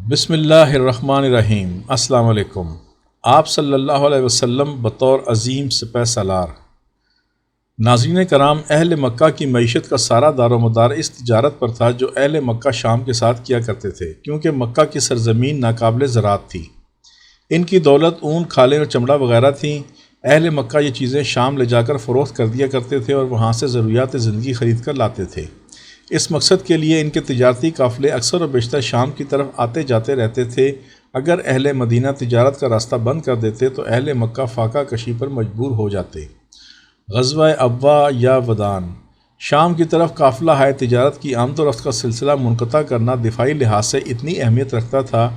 بسم اللہ الرحمن الرحیم۔ السلام علیکم۔ آپ صلی اللہ علیہ وسلم بطور عظیم سپہ سالار۔ ناظرین کرام، اہل مکہ کی معیشت کا سارا دار و مدار اس تجارت پر تھا جو اہل مکہ شام کے ساتھ کیا کرتے تھے، کیونکہ مکہ کی سرزمین ناقابل زراعت تھی۔ ان کی دولت اون، کھالیں اور چمڑا وغیرہ تھیں۔ اہل مکہ یہ چیزیں شام لے جا کر فروخت کر دیا کرتے تھے اور وہاں سے ضروریات زندگی خرید کر لاتے تھے۔ اس مقصد کے لیے ان کے تجارتی قافلے اکثر و بیشتر شام کی طرف آتے جاتے رہتے تھے۔ اگر اہل مدینہ تجارت کا راستہ بند کر دیتے تو اہل مکہ فاقہ کشی پر مجبور ہو جاتے۔ غزوہ ابوا یا ودان۔ شام کی طرف قافلہ ہائے تجارت کی آمد و رفت کا سلسلہ منقطع کرنا دفاعی لحاظ سے اتنی اہمیت رکھتا تھا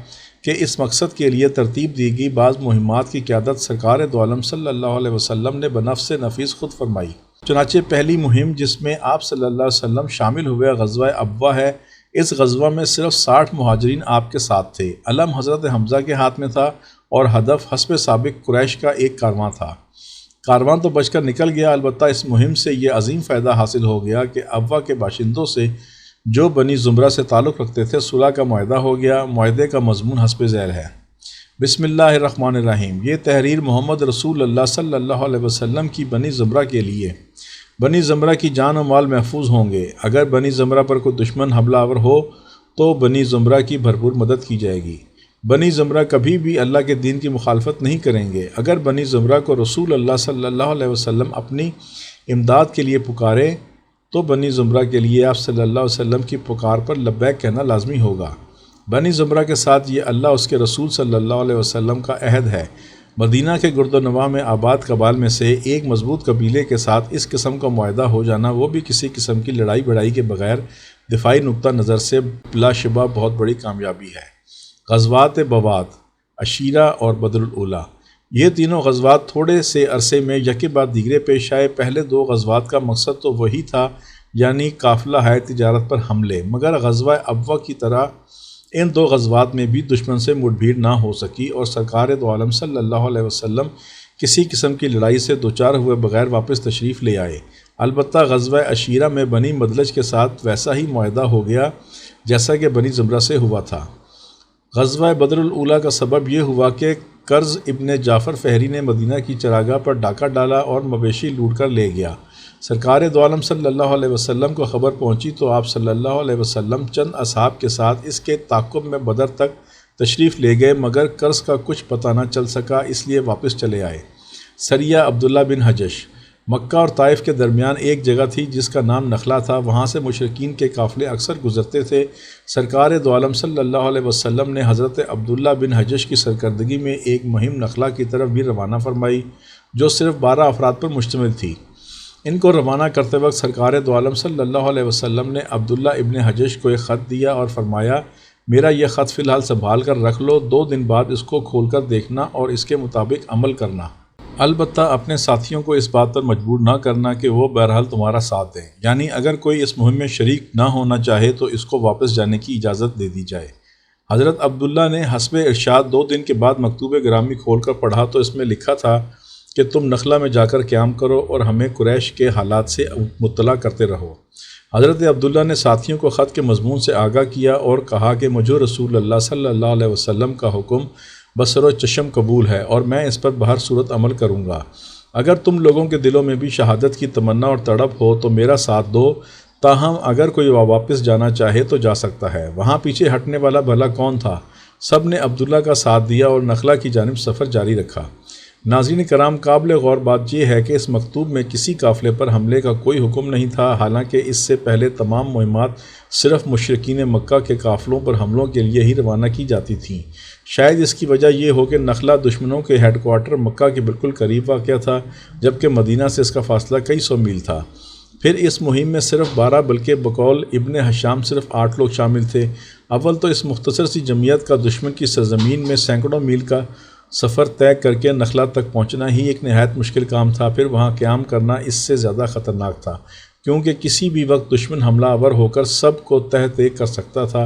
کہ اس مقصد کے لیے ترتیب دی گئی بعض مہمات کی قیادت سرکار دو عالم صلی اللہ علیہ وسلم نے بنفس نفیس خود فرمائی۔ چنانچہ پہلی مہم جس میں آپ صلی اللہ علیہ وسلم شامل ہوئے غزوہ ابوا ہے۔ اس غزوہ میں صرف 60 مہاجرین آپ کے ساتھ تھے۔ علم حضرت حمزہ کے ہاتھ میں تھا اور ہدف حسب سابق قریش کا ایک کارواں تھا۔ کارواں تو بچ کر نکل گیا، البتہ اس مہم سے یہ عظیم فائدہ حاصل ہو گیا کہ ابوا کے باشندوں سے جو بنی زمرہ سے تعلق رکھتے تھے صلح کا معاہدہ ہو گیا۔ معاہدے کا مضمون حسب ذیل ہے۔ بسم اللہ الرحمن الرحیم۔ یہ تحریر محمد رسول اللہ صلی اللہ علیہ وسلم کی بنی زمرہ کے لیے۔ بنی زمرہ کی جان و مال محفوظ ہوں گے۔ اگر بنی زمرہ پر کوئی دشمن حملہ آور ہو تو بنی زمرہ کی بھرپور مدد کی جائے گی۔ بنی زمرہ کبھی بھی اللہ کے دین کی مخالفت نہیں کریں گے۔ اگر بنی زمرہ کو رسول اللہ صلی اللہ علیہ وسلم اپنی امداد کے لیے پکارے تو بنی زمرہ کے لیے آپ صلی اللہ علیہ وسلم کی پکار پر لبیک کہنا لازمی ہوگا۔ بنی زمرہ کے ساتھ یہ اللہ اس کے رسول صلی اللہ علیہ وسلم کا عہد ہے۔ مدینہ کے گرد و نواح میں آباد قبائل میں سے ایک مضبوط قبیلے کے ساتھ اس قسم کا معاہدہ ہو جانا، وہ بھی کسی قسم کی لڑائی بڑائی کے بغیر، دفاعی نقطہ نظر سے بلا شبہ بہت بڑی کامیابی ہے۔ غزوات بواد، عشیرہ اور بدر الاولیٰ۔ یہ تینوں غزوات تھوڑے سے عرصے میں یکے بعد دیگرے پیش آئے۔ پہلے دو غزوات کا مقصد تو وہی تھا، یعنی قافلہ ہائے تجارت پر حملے، مگر غزوہ ابوا کی طرح ان دو غزوات میں بھی دشمن سے مٹ بھیڑ نہ ہو سکی اور سرکار دو عالم صلی اللہ علیہ وسلم کسی قسم کی لڑائی سے دوچار ہوئے بغیر واپس تشریف لے آئے۔ البتہ غزوہ عشیرہ میں بنی مدلج کے ساتھ ویسا ہی معاہدہ ہو گیا جیسا کہ بنی زمرہ سے ہوا تھا۔ غزوہ بدر الاولیٰ کا سبب یہ ہوا کہ کرز ابن جعفر فہری نے مدینہ کی چراگاہ پر ڈاکہ ڈالا اور مویشی لوٹ کر لے گیا۔ سرکار دو عالم صلی اللہ علیہ وسلم کو خبر پہنچی تو آپ صلی اللہ علیہ وسلم چند اصحاب کے ساتھ اس کے تعاقب میں بدر تک تشریف لے گئے، مگر کرز کا کچھ پتہ نہ چل سکا، اس لیے واپس چلے آئے۔ سریہ عبداللہ بن حجش۔ مکہ اور طائف کے درمیان ایک جگہ تھی جس کا نام نخلا تھا، وہاں سے مشرکین کے قافلے اکثر گزرتے تھے۔ سرکار دو عالم صلی اللہ علیہ وسلم نے حضرت عبداللہ بن حجش کی سرکردگی میں ایک مہم نخلا کی طرف بھی روانہ فرمائی جو صرف 12 افراد پر مشتمل تھی۔ ان کو روانہ کرتے وقت سرکار دو عالم صلی اللہ علیہ وسلم نے عبداللہ ابن حجش کو ایک خط دیا اور فرمایا، میرا یہ خط فی الحال سنبھال کر رکھ لو، 2 دن بعد اس کو کھول کر دیکھنا اور اس کے مطابق عمل کرنا۔ البتہ اپنے ساتھیوں کو اس بات پر مجبور نہ کرنا کہ وہ بہرحال تمہارا ساتھ دیں، یعنی اگر کوئی اس مہم میں شریک نہ ہونا چاہے تو اس کو واپس جانے کی اجازت دے دی جائے۔ حضرت عبداللہ نے حسب ارشاد 2 دن کے بعد مکتوب گرامی کھول کر پڑھا تو اس میں لکھا تھا کہ تم نخلا میں جا کر قیام کرو اور ہمیں قریش کے حالات سے مطلع کرتے رہو۔ حضرت عبداللہ نے ساتھیوں کو خط کے مضمون سے آگاہ کیا اور کہا کہ مجھے رسول اللہ صلی اللہ علیہ وسلم کا حکم بصر و چشم قبول ہے اور میں اس پر بہر صورت عمل کروں گا۔ اگر تم لوگوں کے دلوں میں بھی شہادت کی تمنا اور تڑپ ہو تو میرا ساتھ دو، تاہم اگر کوئی واپس جانا چاہے تو جا سکتا ہے۔ وہاں پیچھے ہٹنے والا بھلا کون تھا؟ سب نے عبداللہ کا ساتھ دیا اور نخلا کی جانب سفر جاری رکھا۔ ناظرین کرام، قابل غور بات یہ ہے کہ اس مکتوب میں کسی قافلے پر حملے کا کوئی حکم نہیں تھا، حالانکہ اس سے پہلے تمام مہمات صرف مشرکین مکہ کے قافلوں پر حملوں کے لیے ہی روانہ کی جاتی تھیں۔ شاید اس کی وجہ یہ ہو کہ نخلا دشمنوں کے ہیڈ کوارٹر مکہ کے بالکل قریب واقع تھا، جبکہ مدینہ سے اس کا فاصلہ کئی 100 میل تھا۔ پھر اس مہم میں صرف 12 بلکہ بقول ابن حشام صرف 8 لوگ شامل تھے۔ اول تو اس مختصر سی جمعیت کا دشمن کی سرزمین میں سینکڑوں میل کا سفر طے کر کے نخلا تک پہنچنا ہی ایک نہایت مشکل کام تھا، پھر وہاں قیام کرنا اس سے زیادہ خطرناک تھا، کیونکہ کسی بھی وقت دشمن حملہ آور ہو کر سب کو تہہ کر سکتا تھا۔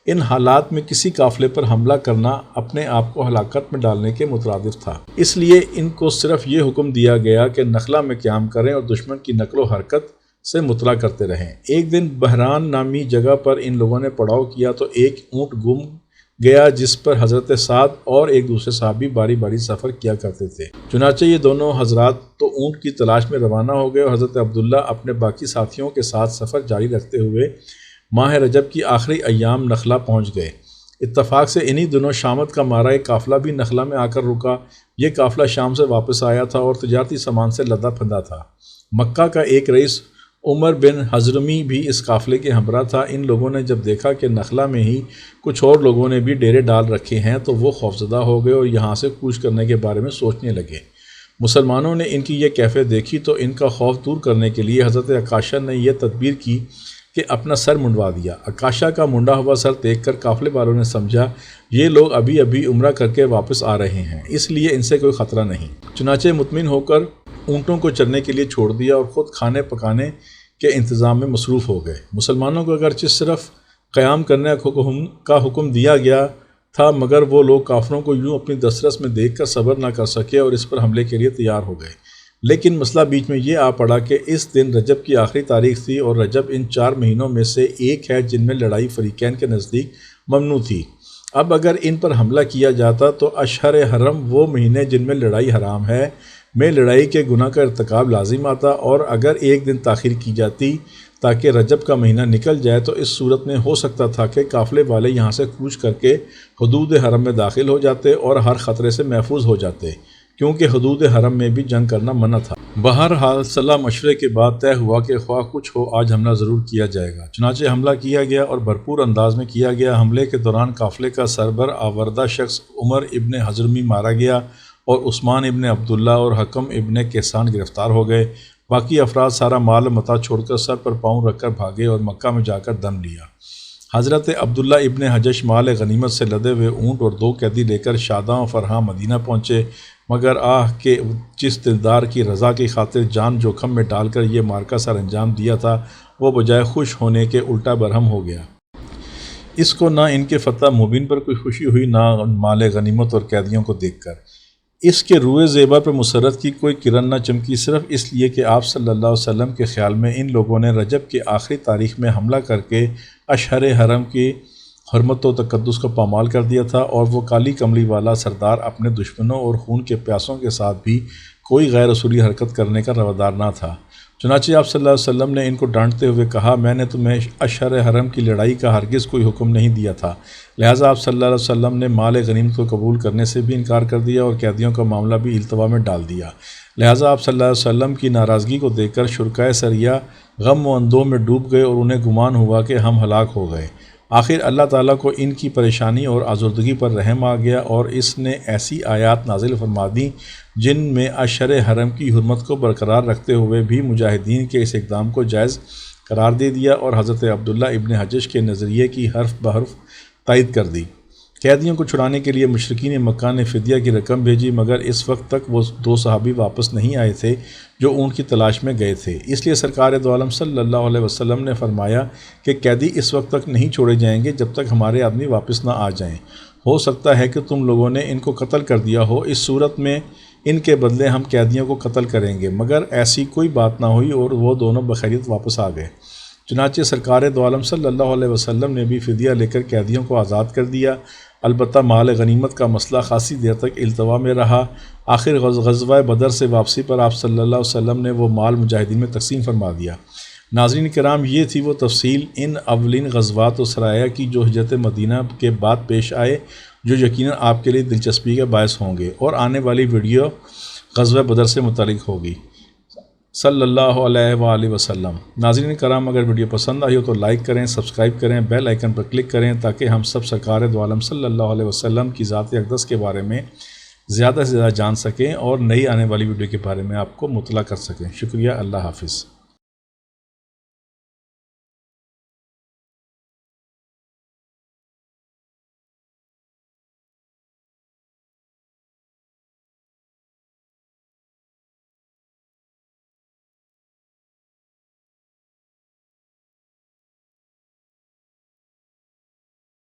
ان حالات میں کسی قافلے پر حملہ کرنا اپنے آپ کو ہلاکت میں ڈالنے کے مترادف تھا، اس لیے ان کو صرف یہ حکم دیا گیا کہ نخلا میں قیام کریں اور دشمن کی نقل و حرکت سے مطلع کرتے رہیں۔ ایک دن بحران نامی جگہ پر ان لوگوں نے پڑاؤ کیا تو ایک اونٹ گم گیا جس پر حضرت سعد اور ایک دوسرے صحابی باری باری سفر کیا کرتے تھے۔ چنانچہ یہ دونوں حضرات تو اونٹ کی تلاش میں روانہ ہو گئے اور حضرت عبداللہ اپنے باقی ساتھیوں کے ساتھ سفر جاری رکھتے ہوئے ماہ رجب کی آخری ایام نخلا پہنچ گئے۔ اتفاق سے انہی دنوں شامت کا مارا ایک قافلہ بھی نخلا میں آ کر رکا۔ یہ قافلہ شام سے واپس آیا تھا اور تجارتی سامان سے لدا پھندا تھا۔ مکہ کا ایک رئیس عمر بن حضرمی بھی اس قافلے کے ہمراہ تھا۔ ان لوگوں نے جب دیکھا کہ نخلا میں ہی کچھ اور لوگوں نے بھی ڈیرے ڈال رکھے ہیں تو وہ خوفزدہ ہو گئے اور یہاں سے کوچ کرنے کے بارے میں سوچنے لگے۔ مسلمانوں نے ان کی یہ کیفیت دیکھی تو ان کا خوف دور کرنے کے لیے حضرت عکاشہ نے یہ تدبیر کی کہ اپنا سر منڈوا دیا۔ عکاشہ کا منڈا ہوا سر دیکھ کر قافلے والوں نے سمجھا یہ لوگ ابھی ابھی عمرہ کر کے واپس آ رہے ہیں، اس لیے ان سے کوئی خطرہ نہیں۔ چنانچہ مطمئن ہو کر اونٹوں کو چرنے کے لیے چھوڑ دیا اور خود کھانے پکانے کے انتظام میں مصروف ہو گئے۔ مسلمانوں کو اگرچہ صرف قیام کرنے کا حکم دیا گیا تھا مگر وہ لوگ کافروں کو یوں اپنی دسترس میں دیکھ کر صبر نہ کر سکے اور اس پر حملے کے لیے تیار ہو گئے۔ لیکن مسئلہ بیچ میں یہ آ پڑا کہ اس دن رجب کی آخری تاریخ تھی اور رجب ان 4 مہینوں میں سے ایک ہے جن میں لڑائی فریقین کے نزدیک ممنوع تھی۔ اب اگر ان پر حملہ کیا جاتا تو اشہر حرم وہ مہینے جن میں لڑائی حرام ہے میں لڑائی کے گناہ کا ارتکاب لازم آتا، اور اگر ایک دن تاخیر کی جاتی تاکہ رجب کا مہینہ نکل جائے تو اس صورت میں ہو سکتا تھا کہ قافلے والے یہاں سے کوچ کر کے حدود حرم میں داخل ہو جاتے اور ہر خطرے سے محفوظ ہو جاتے، کیونکہ حدود حرم میں بھی جنگ کرنا منع تھا۔ بہرحال صلاح مشورے کے بعد طے ہوا کہ خواہ کچھ ہو آج حملہ ضرور کیا جائے گا۔ چنانچہ حملہ کیا گیا اور بھرپور انداز میں کیا گیا۔ حملے کے دوران قافلے کا سربر آوردہ شخص عمر ابن حضرمی مارا گیا اور عثمان ابن عبداللہ اور حکم ابن کیسان گرفتار ہو گئے۔ باقی افراد سارا مال متاع چھوڑ کر سر پر پاؤں رکھ کر بھاگے اور مکہ میں جا کر دم لیا۔ حضرت عبداللہ ابن حجش مال غنیمت سے لدے ہوئے اونٹ اور 2 قیدی لے کر شاداں و فرحاں مدینہ پہنچے، مگر کہ جس دلدار کی رضا کی خاطر جان جوخم میں ڈال کر یہ معرکہ سر انجام دیا تھا وہ بجائے خوش ہونے کے الٹا برہم ہو گیا۔ اس کو نہ ان کے فتح مبین پر کوئی خوشی ہوئی نہ مال غنیمت اور قیدیوں کو دیکھ کر۔ اس کے روئے زیبا پر مسرت کی کوئی کرن نہ چمکی، صرف اس لیے کہ آپ صلی اللہ علیہ وسلم کے خیال میں ان لوگوں نے رجب کی آخری تاریخ میں حملہ کر کے اشہر حرم کی حرمت و تقدس کو پامال کر دیا تھا، اور وہ کالی کملی والا سردار اپنے دشمنوں اور خون کے پیاسوں کے ساتھ بھی کوئی غیر اصولی حرکت کرنے کا روادار نہ تھا۔ چنانچہ آپ صلی اللہ علیہ وسلم نے ان کو ڈانٹتے ہوئے کہا میں نے تمہیں اشہر حرم کی لڑائی کا ہرگز کوئی حکم نہیں دیا تھا، لہٰذا آپ صلی اللہ علیہ وسلم نے مال غنیمت کو قبول کرنے سے بھی انکار کر دیا اور قیدیوں کا معاملہ بھی التوا میں ڈال دیا۔ لہٰذا آپ صلی اللہ علیہ وسلم کی ناراضگی کو دیکھ کر شرکائے سریہ غم و اندوہ میں ڈوب گئے اور انہیں گمان ہوا کہ ہم ہلاک ہو گئے۔ آخر اللہ تعالیٰ کو ان کی پریشانی اور آزردگی پر رحم آ گیا اور اس نے ایسی آیات نازل فرما دیں جن میں اشہر حرم کی حرمت کو برقرار رکھتے ہوئے بھی مجاہدین کے اس اقدام کو جائز قرار دے دیا اور حضرت عبداللہ ابن حجش کے نظریے کی حرف بحرف تائید کر دی۔ قیدیوں کو چھڑانے کے لیے مشرکین مکہ نے فدیہ کی رقم بھیجی، مگر اس وقت تک وہ 2 صحابی واپس نہیں آئے تھے جو اونٹ کی تلاش میں گئے تھے، اس لیے سرکار دو عالم صلی اللہ علیہ وسلم نے فرمایا کہ قیدی اس وقت تک نہیں چھوڑے جائیں گے جب تک ہمارے آدمی واپس نہ آ جائیں۔ ہو سکتا ہے کہ تم لوگوں نے ان کو قتل کر دیا ہو، اس صورت میں ان کے بدلے ہم قیدیوں کو قتل کریں گے، مگر ایسی کوئی بات نہ ہوئی اور وہ دونوں بخیریت واپس آ گئے۔ چنانچہ سرکار دو عالم صلی اللہ علیہ وسلم نے بھی فدیہ لے کر قیدیوں کو آزاد کر دیا۔ البتہ مال غنیمت کا مسئلہ خاصی دیر تک التوا میں رہا۔ آخر غزوہ بدر سے واپسی پر آپ صلی اللہ علیہ وسلم نے وہ مال مجاہدین میں تقسیم فرما دیا۔ ناظرین کرام، یہ تھی وہ تفصیل ان اولین غزوات و سرایا کی جو ہجرت مدینہ کے بعد پیش آئے، جو یقیناً آپ کے لیے دلچسپی کا باعث ہوں گے، اور آنے والی ویڈیو غزوہ بدر سے متعلق ہوگی۔ صلی اللہ علیہ وآلہ وسلم۔ ناظرین کرام، اگر ویڈیو پسند آئی ہو تو لائک کریں، سبسکرائب کریں، بیل آئیکن پر کلک کریں تاکہ ہم سب سرکار دو عالم صلی اللہ علیہ وسلم کی ذات اقدس کے بارے میں زیادہ سے زیادہ جان سکیں اور نئی آنے والی ویڈیو کے بارے میں آپ کو مطلع کر سکیں۔ شکریہ، اللہ حافظ۔